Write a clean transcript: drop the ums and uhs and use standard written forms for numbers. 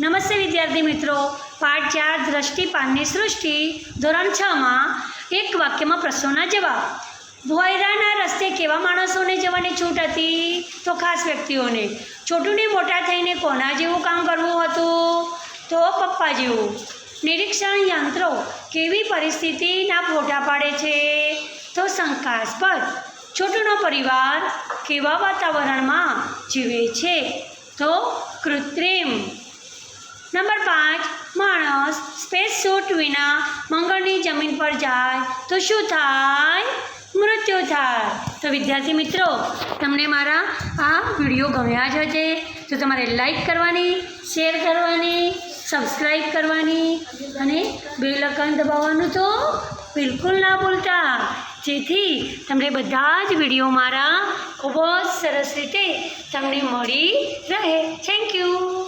નમસ્તે વિદ્યાર્થી મિત્રો, પાઠ 4 દ્રષ્ટિ પાનની સૃષ્ટિ ધોરણ 6 માં એક વાક્યમાં પ્રશ્નોના જવાબ. ભોયરાના રસ્તે કેવા માણસોને જવાની છૂટ હતી? તો ખાસ વ્યક્તિઓને. છોટુને મોટા થઈને કોના જેવું કામ કરવું હતું? તો પપ્પા જેવું. નિરીક્ષણ યંત્રો કેવી પરિસ્થિતિના ફોટા પાડે છે? તો શંકાસ્પદ. છોટુનો પરિવાર કેવા વાતાવરણમાં જીવે છે? તો કૃત્રિમ. નંબર 5, માણસ સ્પેસ સૂટ વિના મંગળની જમીન પર જાય તો શું થાય? મૃત્યુ થાય. તો વિદ્યાર્થી મિત્રો, તમને મારા આ વિડીયો ગમ્યા જ હશે તો તમારે લાઈક કરવાની, શેર કરવાની, સબસ્ક્રાઈબ કરવાની અને બેલ આઇકન દબાવવાનું તો બિલકુલ ના ભૂલતા, જેથી તમને બધા જ વિડીયો મારા ખૂબ જ સરસ રીતે તમને મળી રહે. Thank you.